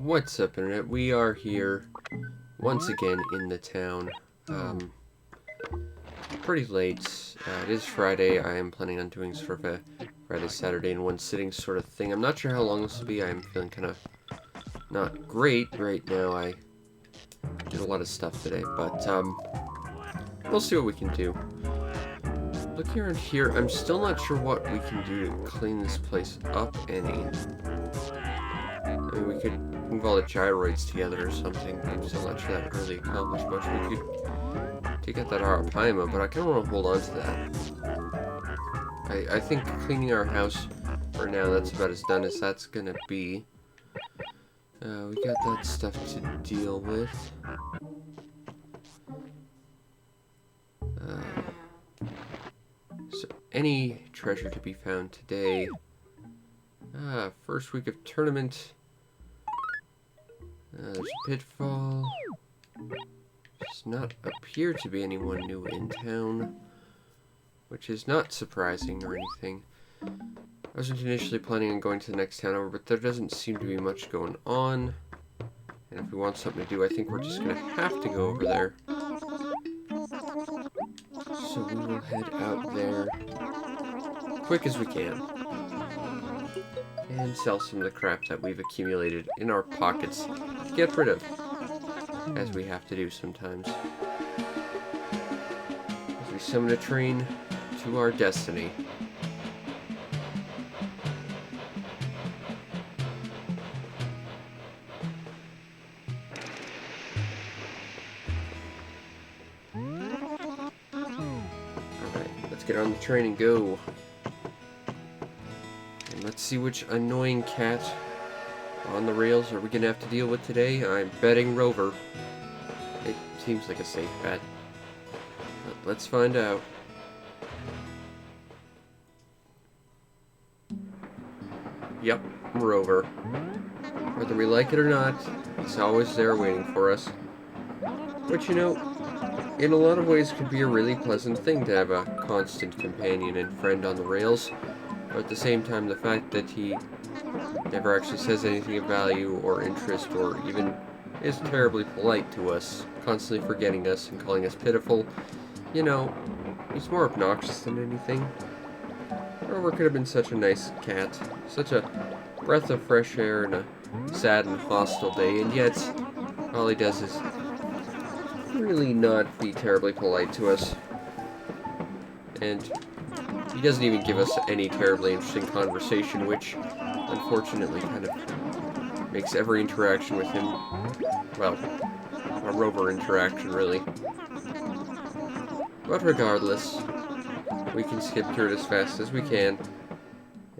What's up, Internet? We are here once again in the town. Pretty late. It is Friday. I am planning on doing sort of a Friday, Saturday in one sitting sort of thing. I'm not sure how long this will be. I'm feeling kind of not great right now. I did a lot of stuff today, but we'll see what we can do. Looking around here, I'm still not sure what we can do to clean this place up any. I mean, we could move all the gyroids together or something. I'm still not sure that really accomplished much. We could take out that Arapaima, but I kind of want to hold on to that. I think cleaning our house for now, that's about as done as that's gonna be. We got that stuff to deal with. So, any treasure to be found today? First week of tournament. There's a pitfall. Does not appear to be anyone new in town, which is not surprising or anything. I wasn't initially planning on going to the next town over, but there doesn't seem to be much going on. And if we want something to do, I think we're just going to have to go over there. So we will head out there quick as we can. And sell some of the crap that we've accumulated in our pockets to get rid of, as we have to do sometimes. As we summon a train to our destiny. Alright, let's get on the train and go. Let's see which annoying cat on the rails are we going to have to deal with today. I'm betting Rover. It seems like a safe bet. But let's find out. Yep, Rover. Whether we like it or not, he's always there waiting for us. Which, you know, in a lot of ways could be a really pleasant thing to have a constant companion and friend on the rails. But at the same time, the fact that he never actually says anything of value or interest or even is terribly polite to us, constantly forgetting us and calling us pitiful, you know, he's more obnoxious than anything. Rover could have been such a nice cat, such a breath of fresh air in a sad and hostile day, and yet all he does is really not be terribly polite to us. And he doesn't even give us any terribly interesting conversation, which, unfortunately, kind of makes every interaction with him, well, a Rover interaction, really. But regardless, we can skip through it as fast as we can,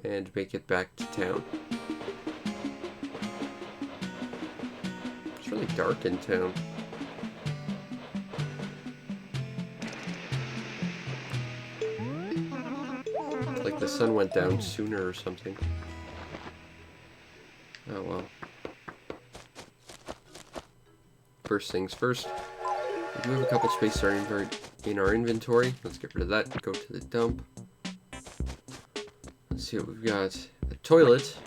and make it back to town. It's really dark in town. Like the sun went down sooner or something. Oh well. First things first. We do have a couple spaces in our inventory. Let's get rid of that. Go to the dump. Let's see what we've got. A toilet.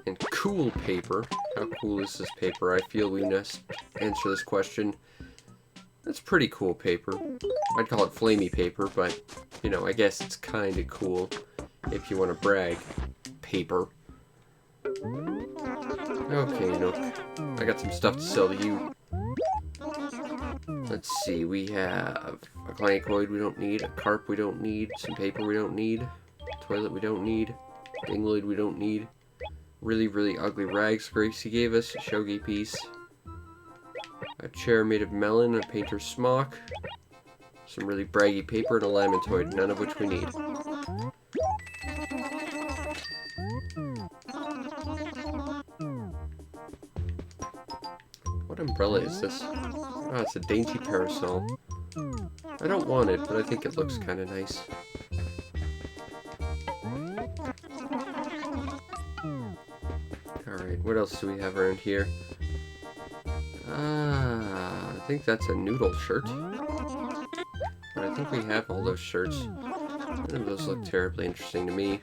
And cool paper. How cool is this paper? I feel we must answer this question. That's pretty cool paper. I'd call it flamey paper, but, you know, I guess it's kind of cool if you want to brag. Paper. Okay, Nook. I got some stuff to sell to you. Let's see, we have a glycoid we don't need, a carp we don't need, some paper we don't need, a toilet we don't need, dingloid we don't need, really, really ugly rags Gracie gave us, a shogi piece, a chair made of melon, a painter's smock, some really braggy paper, and a lamantoid, none of which we need. What umbrella is this? Oh, it's a dainty parasol. I don't want it, but I think it looks kind of nice. Alright, what else do we have around here? I think that's a noodle shirt. But I think we have all those shirts. None of those look terribly interesting to me.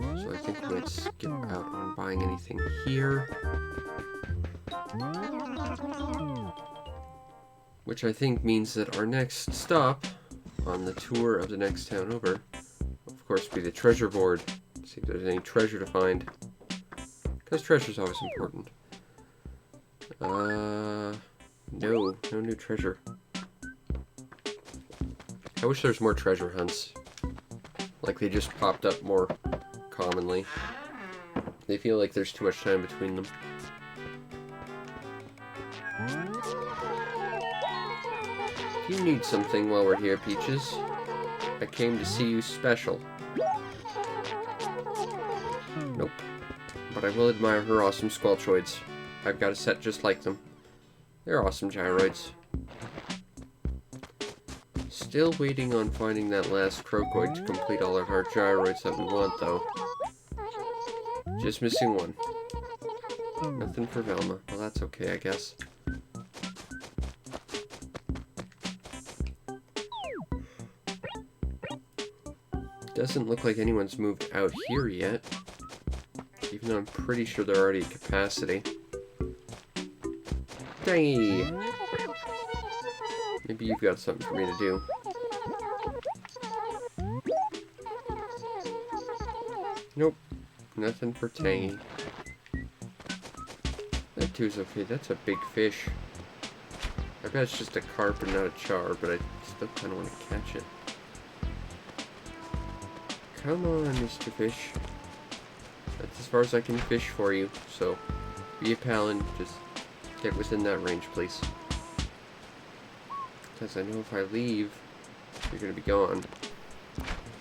So I think we might skip out on buying anything here. Which I think means that our next stop on the tour of the next town over, of course, be the treasure board. See if there's any treasure to find. Because treasure's always important. No new treasure. I wish there's more treasure hunts. Like they just popped up more commonly. They feel like there's too much time between them. If you need something while we're here, Peaches, I came to see you special. Nope. But I will admire her awesome squelchoids. I've got a set just like them. They're awesome gyroids. Still waiting on finding that last crocoid to complete all of our gyroids that we want, though. Just missing one. Nothing for Velma. Well, that's okay, I guess. Doesn't look like anyone's moved out here yet. Even though I'm pretty sure they're already at capacity. Dangy! Maybe you've got something for me to do. Nope. Nothing for Tangy. That two's okay. That's a big fish. I bet it's just a carp and not a char, but I still kind of want to catch it. Come on, Mr. Fish. That's as far as I can fish for you, so be a pal and just get within that range, please. Because I know if I leave, you're going to be gone.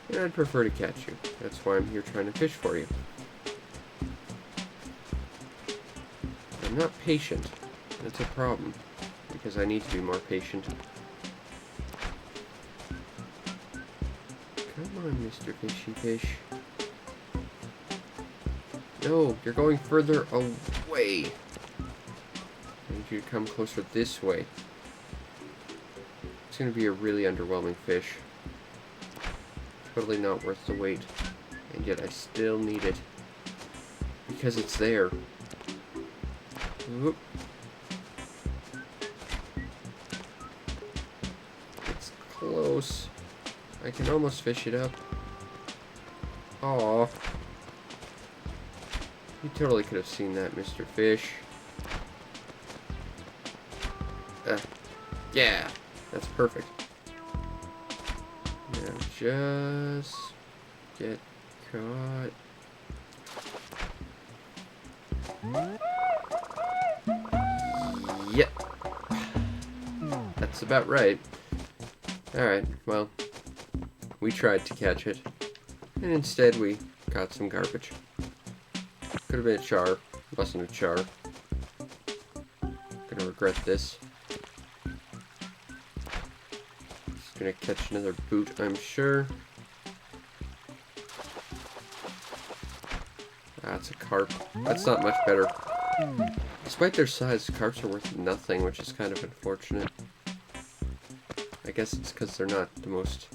And I'd prefer to catch you. That's why I'm here trying to fish for you. I'm not patient. That's a problem. Because I need to be more patient. Come on, Mr. Fishy Fish. No, you're going further away. I need you to come closer this way. It's going to be a really underwhelming fish. Totally not worth the wait. And yet I still need it. Because it's there. Whoop. It's close. I can almost fish it up. Aww. You totally could have seen that, Mr. Fish. Yeah, that's perfect. Now just get caught. Yep. That's about right. Alright, well, we tried to catch it, and instead we caught some garbage. Could have been a char. Wasn't a char. Gonna regret this. Just gonna catch another boot, I'm sure. That's a carp. That's not much better. Despite their size, carps are worth nothing, which is kind of unfortunate. I guess it's because they're not the most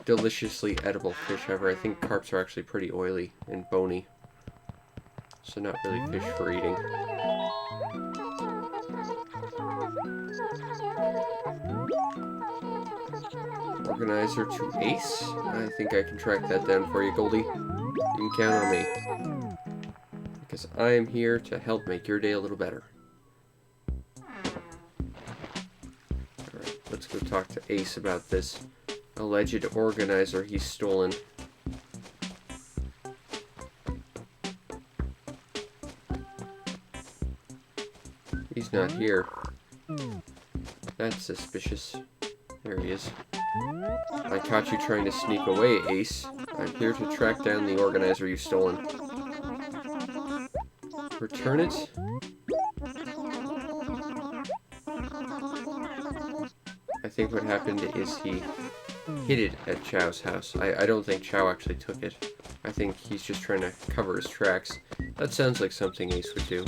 deliciously edible fish ever. I think carps are actually pretty oily and bony. So not really fish for eating. Organizer to Ace? I think I can track that down for you, Goldie. You can count on me. Because I am here to help make your day a little better. Alright, let's go talk to Ace about this alleged organizer he's stolen. He's not here. That's suspicious. There he is. I caught you trying to sneak away, Ace. I'm here to track down the organizer you've stolen. Return it? I think what happened is he hid it at Chow's house. I don't think Chow actually took it. I think he's just trying to cover his tracks. That sounds like something Ace would do.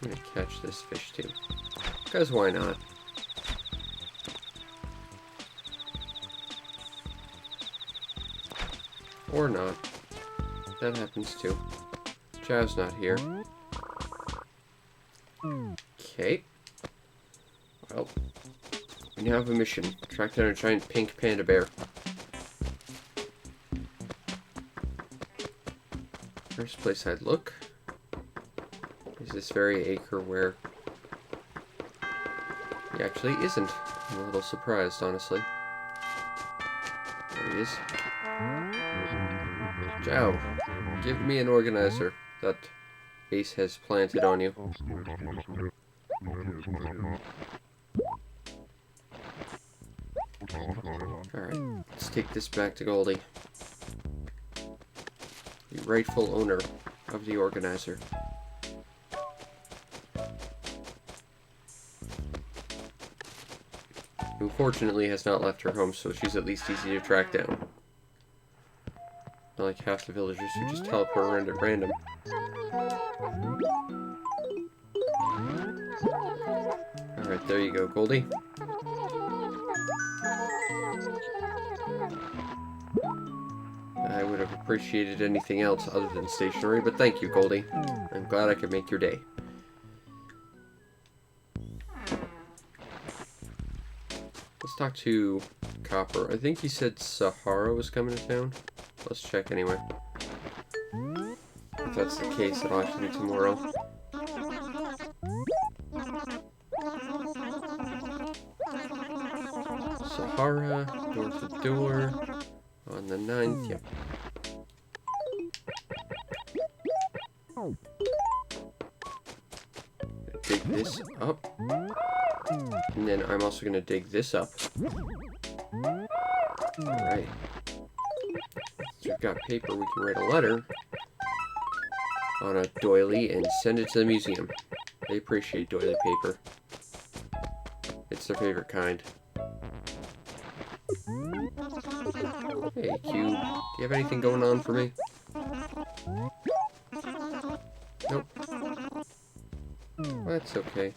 I'm gonna catch this fish too. Because why not? Or not. That happens too. Chow's not here. Okay. Well, we now have a mission. Track down a giant pink panda bear. First place I'd look is this very acre where he actually isn't. I'm a little surprised, honestly. There he is. Chow, give me an organizer that Ace has planted on you. Alright, let's take this back to Goldie. The rightful owner of the organizer. Who fortunately has not left her home, so she's at least easy to track down. Not like half the villagers who just teleport around at random. Alright, there you go, Goldie. I would have appreciated anything else other than stationery, but thank you, Goldie. I'm glad I could make your day. Let's talk to Copper. I think he said Sahara was coming to town. Let's check anyway. If that's the case, I'll have to do tomorrow. Sahara, door to door, on the 9th, yep. Dig this up. And then I'm also going to dig this up. Alright. So we've got paper, we can write a letter on a doily and send it to the museum. They appreciate doily paper. It's their favorite kind. Hey, Cube. Do you have anything going on for me? Nope. That's okay.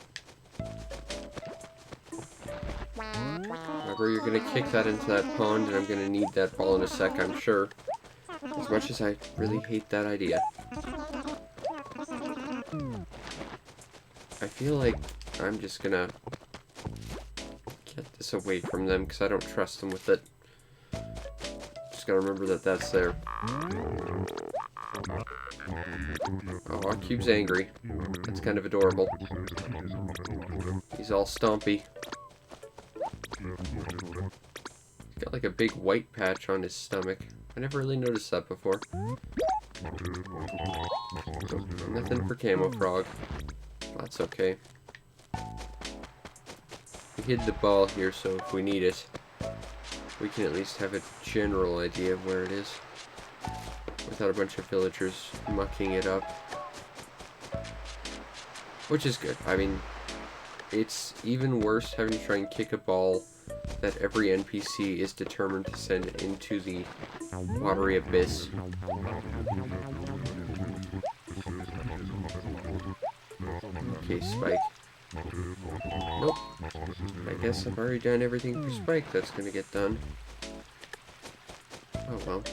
However, you're gonna kick that into that pond, and I'm gonna need that ball in a sec, I'm sure. As much as I really hate that idea. I feel like I'm just gonna get this away from them, because I don't trust them with it. Just gotta remember that that's there. Oh, Cube's angry. That's kind of adorable. He's all stompy. He's got like a big white patch on his stomach. I never really noticed that before. Nothing for Camo Frog. That's okay. We hid the ball here, so if we need it, we can at least have a general idea of where it is. Without a bunch of villagers mucking it up. Which is good. I mean, it's even worse having to try and kick a ball that every NPC is determined to send into the watery abyss. Okay, Spike. Nope. I guess I've already done everything for Spike that's gonna get done. Oh well.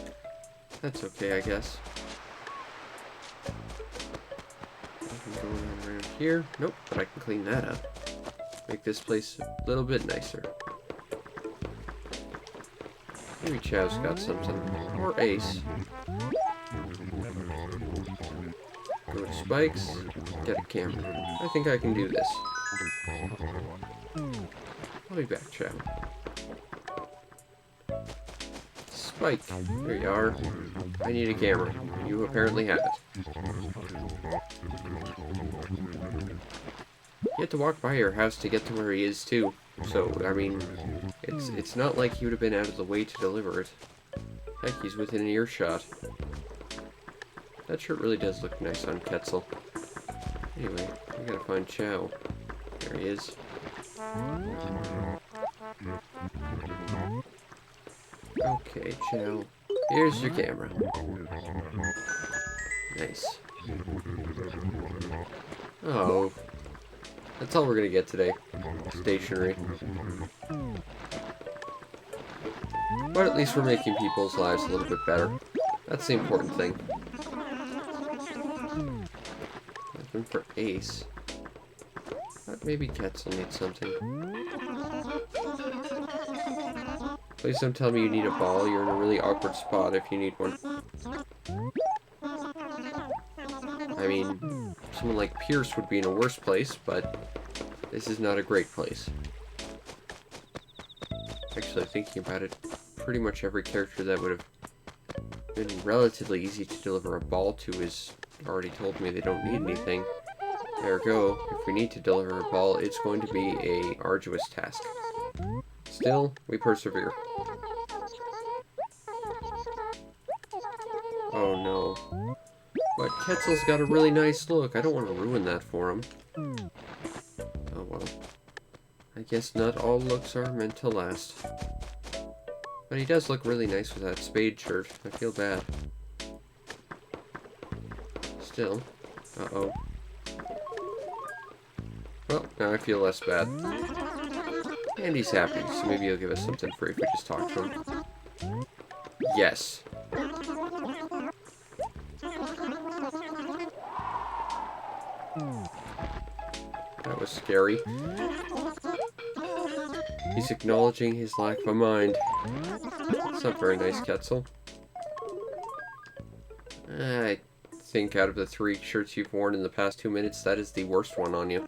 That's okay, I guess. Nothing going on around here. Nope, but I can clean that up. Make this place a little bit nicer. Maybe Chow's got something. Or Ace. Go to Spike's. Get a camera. I think I can do this. I'll be back, Chow. Spike, there you are. I need a camera. You apparently have it. You had to walk by your house to get to where he is, too. So, I mean, it's not like he would have been out of the way to deliver it. Heck, he's within an earshot. That shirt really does look nice on Quetzal. Anyway, we gotta find Chow. There he is. Okay, Chow. Here's your camera. Nice. Oh. That's all we're gonna get today. Stationery. But at least we're making people's lives a little bit better. That's the important thing. Looking for Ace. But maybe Quetzal needs something. Please don't tell me you need a ball. You're in a really awkward spot if you need one. I mean, someone like Pierce would be in a worse place, but this is not a great place. Actually, thinking about it, pretty much every character that would have been relatively easy to deliver a ball to has already told me they don't need anything. Ergo, if we need to deliver a ball, it's going to be a arduous task. Still, we persevere. Oh no. But Quetzal's got a really nice look. I don't want to ruin that for him. Oh well. I guess not all looks are meant to last. But he does look really nice with that spade shirt. I feel bad. Still. Uh-oh. Well, now I feel less bad. And he's happy, so maybe he'll give us something free if we just talk to him. Yes. That was scary. He's acknowledging his lack of a mind. It's not very nice, Quetzal. I think out of the 3 shirts you've worn in the past 2 minutes, that is the worst one on you. So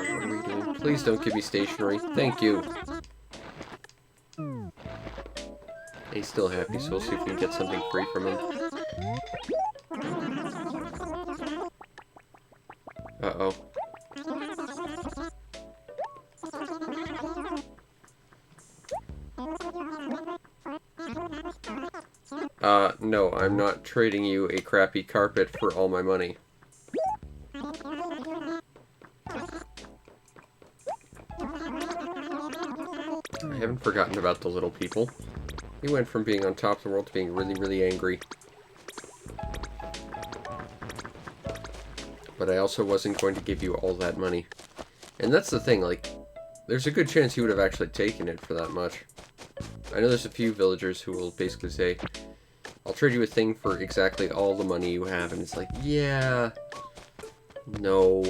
what are we doing? Please don't give me stationery. Thank you. He's still happy, so we'll see if we can get something free from him. Uh-oh. No, I'm not trading you a crappy carpet for all my money. I haven't forgotten about the little people. He went from being on top of the world to being really, really angry. But I also wasn't going to give you all that money. And that's the thing, like, there's a good chance he would have actually taken it for that much. I know there's a few villagers who will basically say, I'll trade you a thing for exactly all the money you have, and it's like, yeah, no.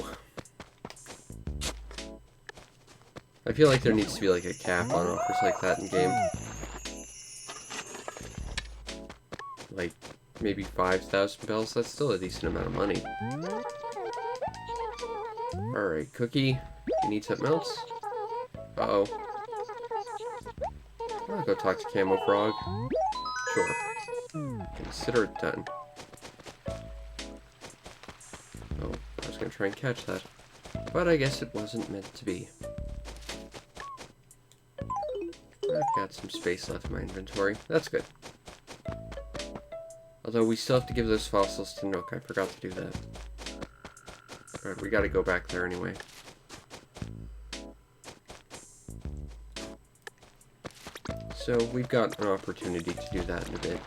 I feel like there needs to be like a cap on offers like that in game. Like, maybe 5,000 bells, that's still a decent amount of money. Alright, Cookie, you need something else? Uh-oh. I'll go talk to Camo Frog. Sure. Consider it done. Oh, I was gonna try and catch that. But I guess it wasn't meant to be. I've got some space left in my inventory. That's good. Although we still have to give those fossils to Nook. I forgot to do that. Alright, we gotta go back there anyway. So we've got an opportunity to do that in a bit.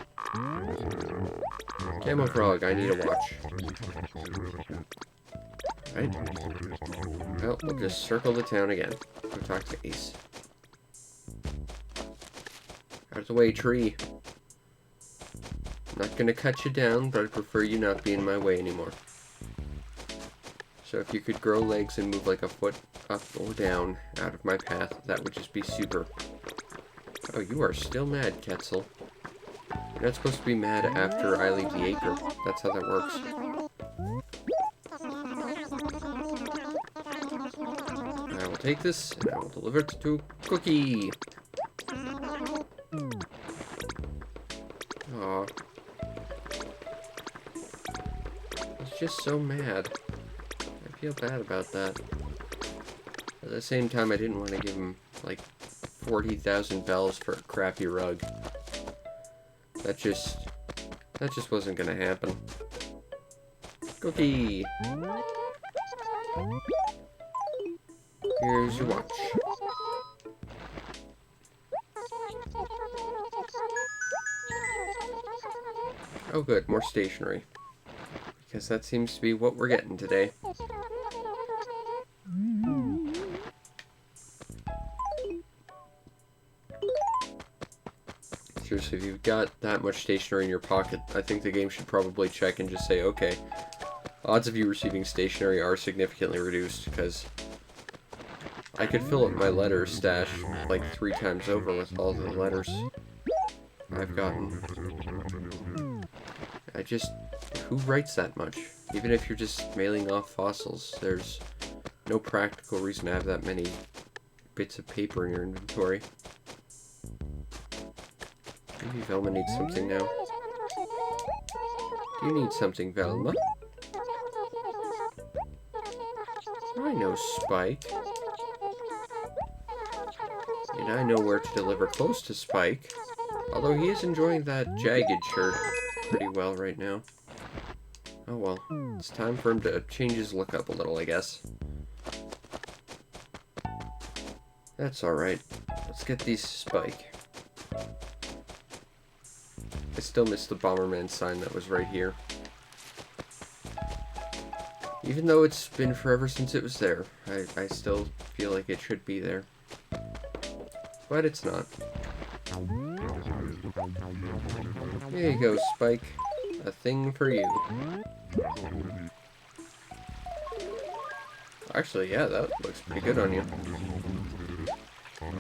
Camo Frog, I need a watch. Right? Well, we'll just circle the town again. Go talk to Ace. Out of the way, tree. I'm not gonna cut you down, but I prefer you not be in my way anymore. So if you could grow legs and move like a foot up or down out of my path, that would just be super. Oh, you are still mad, Quetzal. You're not supposed to be mad after I leave the acre. That's how that works. I will take this, and I will deliver it to Cookie. Aw. He's just so mad. I feel bad about that. At the same time, I didn't want to give him, like, 40,000 bells for a crappy rug. That just wasn't gonna happen. Cookie! Here's your watch. Oh good, more stationery. Because that seems to be what we're getting today. Seriously, if you've got that much stationery in your pocket, I think the game should probably check and just say, okay, odds of you receiving stationery are significantly reduced, because I could fill up my letter stash like 3 times over with all the letters I've gotten. Who writes that much? Even if you're just mailing off fossils, there's no practical reason to have that many bits of paper in your inventory. Maybe Velma needs something now. Do you need something, Velma? I know Spike. And I know where to deliver close to Spike. Although he is enjoying that jagged shirt pretty well right now. Oh well, it's time for him to change his look up a little, I guess. That's alright. Let's get these to Spike. I still miss the Bomberman sign that was right here. Even though it's been forever since it was there, I still feel like it should be there. But it's not. Here you go, Spike. A thing for you. Actually, yeah, that looks pretty good on you. I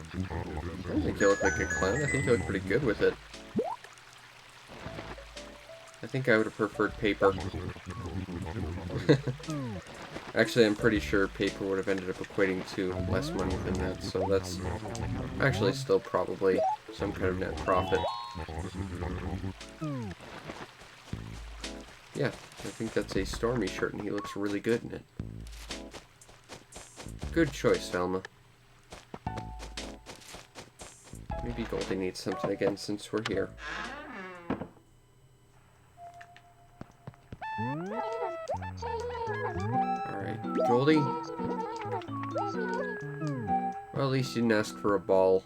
don't think you look like a clown. I think you look pretty good with it. I think I would have preferred paper. Actually, I'm pretty sure paper would have ended up equating to less money than that, so that's actually still probably some kind of net profit. Yeah, I think that's a Stormy shirt, and he looks really good in it. Good choice, Velma. Maybe Goldie needs something again since we're here. Alright, Goldie. Well, at least you didn't ask for a ball.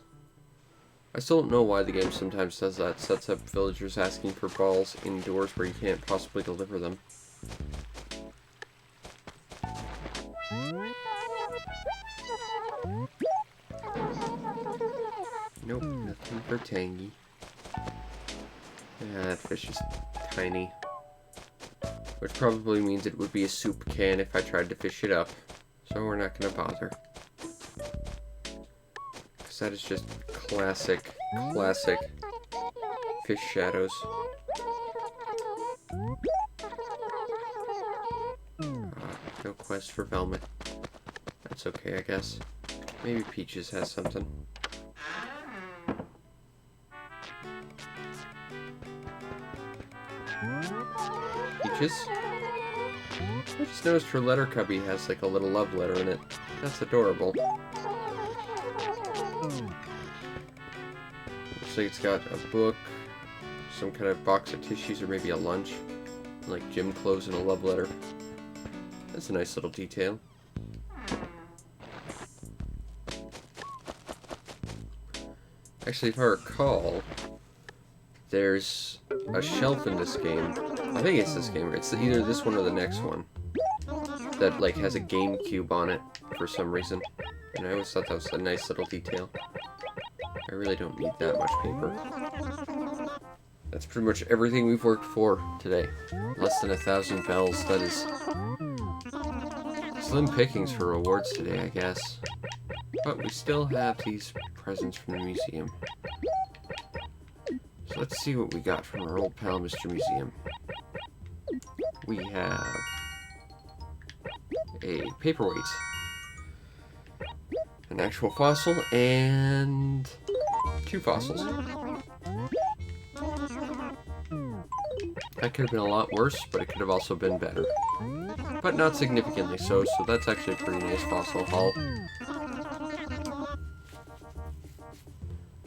I still don't know why the game sometimes does that. Sets up villagers asking for balls indoors where you can't possibly deliver them. Nope, nothing for Tangy. Yeah, that fish is tiny. Which probably means it would be a soup can if I tried to fish it up. So we're not gonna bother. Because that is just classic fish shadows. No quest for Velma. That's okay, I guess. Maybe Peaches has something. Peaches? I just noticed her letter cubby has like a little love letter in it. That's adorable. Looks like it's got a book, some kind of box of tissues, or maybe a lunch, like gym clothes and a love letter. That's a nice little detail. Actually, if I recall, there's a shelf in this game. I think it's this game. It's either this one or the next one that like has a GameCube on it for some reason. And I always thought that was a nice little detail. I really don't need that much paper. That's pretty much everything we've worked for today. Less than 1,000 bells. That is slim pickings for rewards today, I guess. But we still have these presents from the museum. So let's see what we got from our old pal, Mr. Museum. We have a paperweight, an actual fossil, and 2 fossils. That could have been a lot worse, but it could have also been better. But not significantly so, so that's actually a pretty nice fossil haul.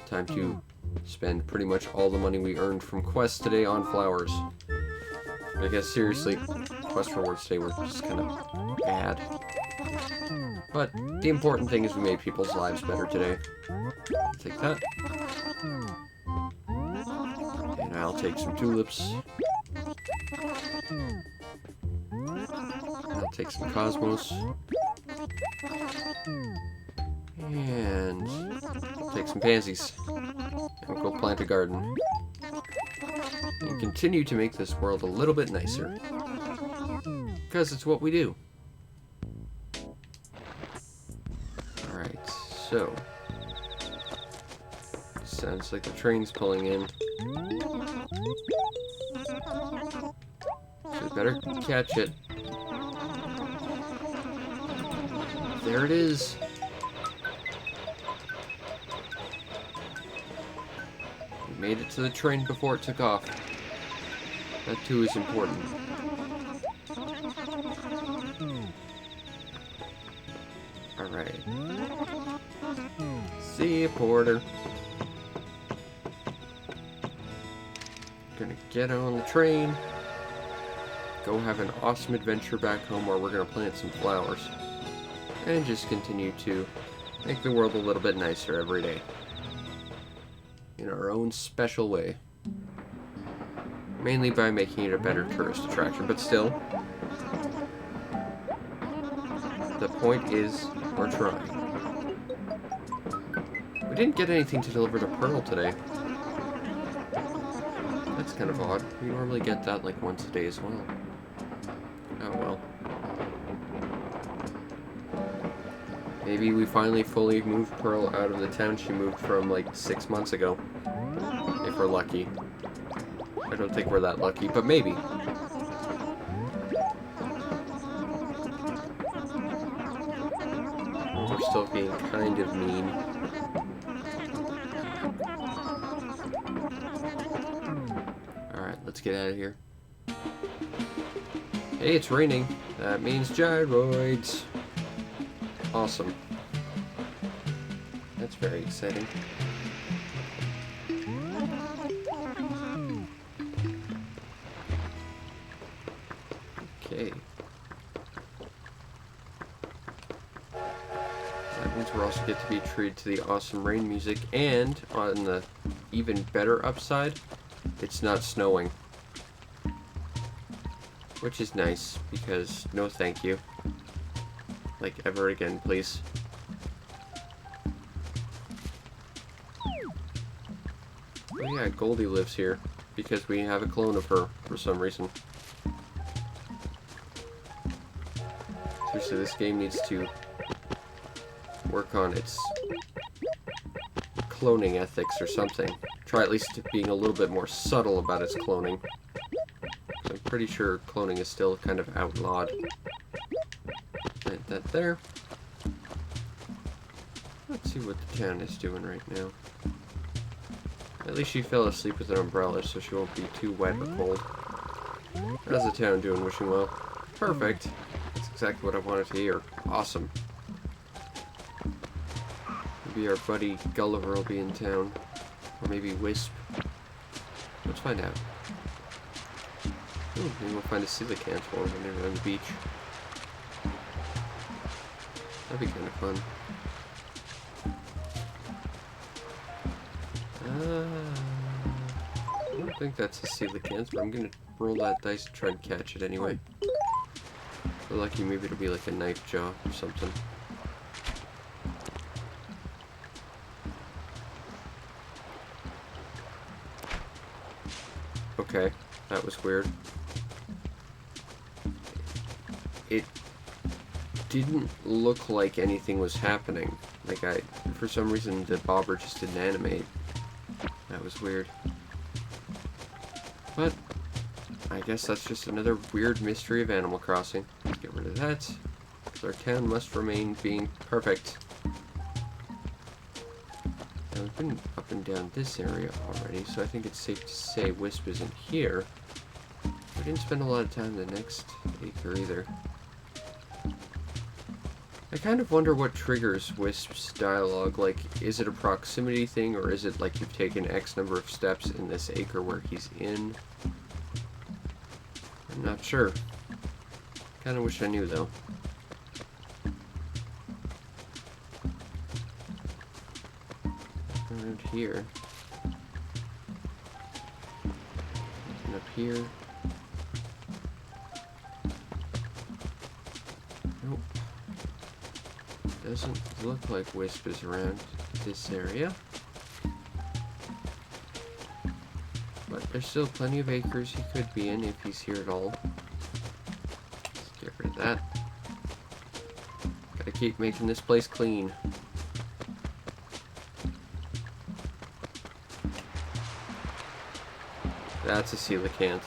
Time to spend pretty much all the money we earned from quests today on flowers. I guess seriously, quest rewards today were just kind of bad. But the important thing is we made people's lives better today. Take that. And I'll take some tulips. I'll take some cosmos. And I'll take some pansies. And we'll go plant a garden. And continue to make this world a little bit nicer. Because it's what we do. Alright, so... sounds like the train's pulling in. So we better catch it. There it is. We made it to the train before it took off. That too is important. Alright. See you, Porter. Gonna get on the train. Go have an awesome adventure back home where we're gonna plant some flowers. And just continue to make the world a little bit nicer every day. In our own special way. Mainly by making it a better tourist attraction, but still. The point is, we're trying. We didn't get anything to deliver to Pearl today. That's kind of odd. We normally get that like once a day as well. Oh well. Maybe we finally fully moved Pearl out of the town she moved from like 6 months ago. If we're lucky. I don't think we're that lucky, but maybe. We're still being kind of mean. Alright, let's get out of here. Hey, it's raining. That means gyroids. Awesome. That's very exciting. Okay. That means we'll also get to be treated to the awesome rain music, and on the even better upside, it's not snowing. Which is nice, because no thank you. Like, ever again, please. Oh yeah, Goldie lives here, because we have a clone of her, for some reason. Seriously, this game needs to work on its cloning ethics or something. Try at least being a little bit more subtle about its cloning. I'm pretty sure cloning is still kind of outlawed. Plant that there. Let's see what the town is doing right now. At least she fell asleep with an umbrella, so she won't be too wet or cold. How's the town doing? Wishing well? Perfect. That's exactly what I wanted to hear. Awesome. Maybe our buddy Gulliver will be in town. Or maybe Wisp. Let's find out. Ooh, maybe we'll find a coelacanth while we're on the beach. That'd be kind of fun. I don't think that's a coelacanth, but I'm gonna roll that dice and try and catch it anyway. If we're lucky, maybe it'll be like a knife jaw or something. Okay, that was weird. It didn't look like anything was happening. Like for some reason the bobber just didn't animate. That was weird. But I guess that's just another weird mystery of Animal Crossing. Let's get rid of that. Because our town must remain being perfect. Now we've been up and down this area already, so I think it's safe to say Wisp isn't here. We didn't spend a lot of time in the next acre either. I kind of wonder what triggers Wisp's dialogue. Like, is it a proximity thing, or is it like you've taken X number of steps in this acre where he's in? I'm not sure. Kind of wish I knew, though. Around here. And up here. Nope. Doesn't look like Wisp is around this area. there's still plenty of acres he could be in if he's here at all. Let's get rid of that. Gotta keep making this place clean. That's a coelacanth.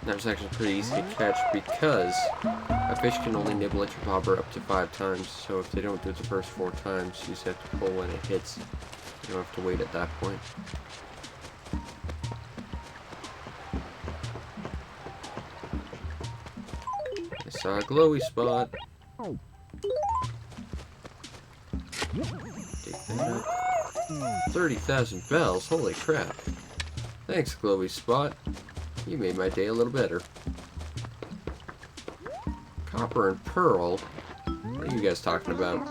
That was actually pretty easy to catch because a fish can only nibble at your bobber up to 5 times. So if they don't do it the first 4 times, you just have to pull when it hits. You don't have to wait at that point. I saw a glowy spot. Take that up. 30,000 bells, holy crap. Thanks, glowy spot. You made my day a little better. Copper and pearl? What are you guys talking about?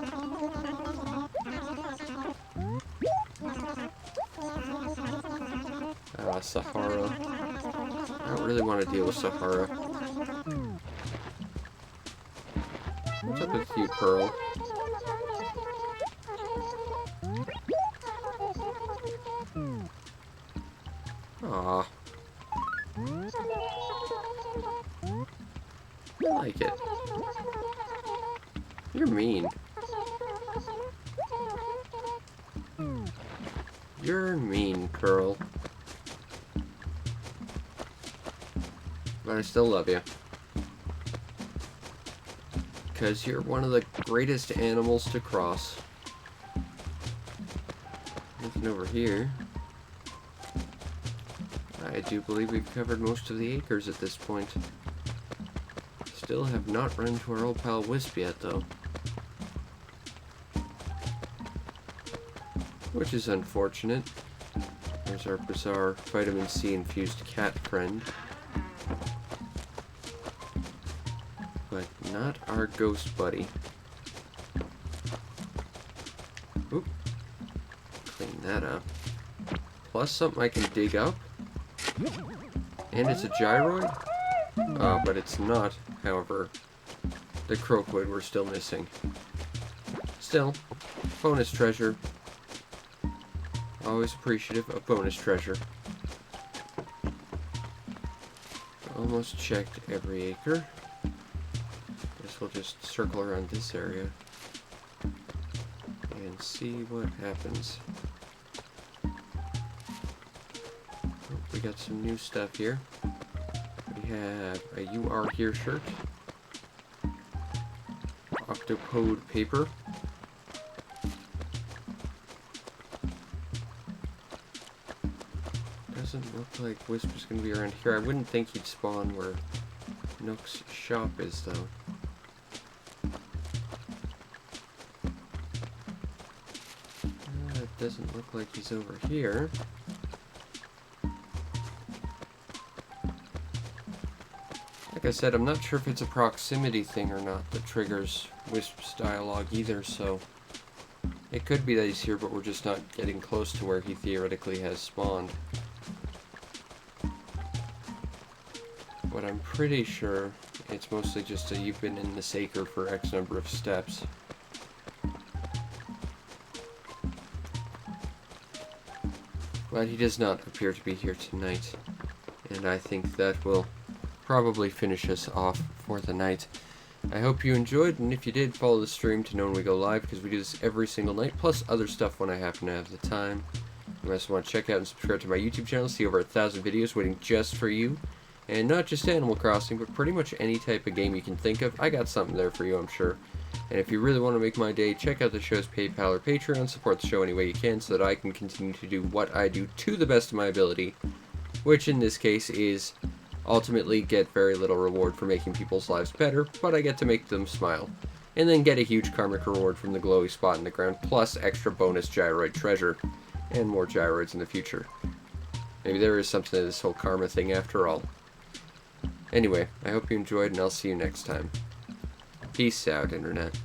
Sahara. I don't really want to deal with Sahara. What's up with you, Pearl? Aw. I like it. You're mean. You're mean, Pearl. But I still love you. Because you're one of the greatest animals to cross. Looking over here. I do believe we've covered most of the acres at this point. Still have not run to our old pal Wisp yet, though. Which is unfortunate. There's our bizarre vitamin C infused cat friend. But not our ghost buddy. Oop. Clean that up. Plus something I can dig up. And it's a gyroid? But it's not, however, the croakwood we're still missing. Still, bonus treasure. Always appreciative of bonus treasure. Almost checked every acre. Guess we'll just circle around this area and see what happens. We got some new stuff here. We have a You Are Here shirt. Octopode paper. Doesn't look like Whisper's gonna be around here. I wouldn't think he'd spawn where Nook's shop is, though. It doesn't look like he's over here. Like I said, I'm not sure if it's a proximity thing or not that triggers Wisp's dialogue either, so it could be that he's here, but we're just not getting close to where he theoretically has spawned. But I'm pretty sure it's mostly just a you've been in this acre for X number of steps. But he does not appear to be here tonight, and I think that will probably finish us off for the night. I hope you enjoyed, and if you did, follow the stream to know when we go live, because we do this every single night, plus other stuff when I happen to have the time. You also want to check out and subscribe to my YouTube channel, see over 1,000 videos waiting just for you. And not just Animal Crossing, but pretty much any type of game you can think of. I got something there for you, I'm sure. And if you really want to make my day, check out the show's PayPal or Patreon. Support the show any way you can so that I can continue to do what I do to the best of my ability. Which in this case is ultimately get very little reward for making people's lives better, but I get to make them smile. And then get a huge karmic reward from the glowy spot in the ground, plus extra bonus gyroid treasure. And more gyroids in the future. Maybe there is something to this whole karma thing after all. Anyway, I hope you enjoyed, and I'll see you next time. Peace out, Internet.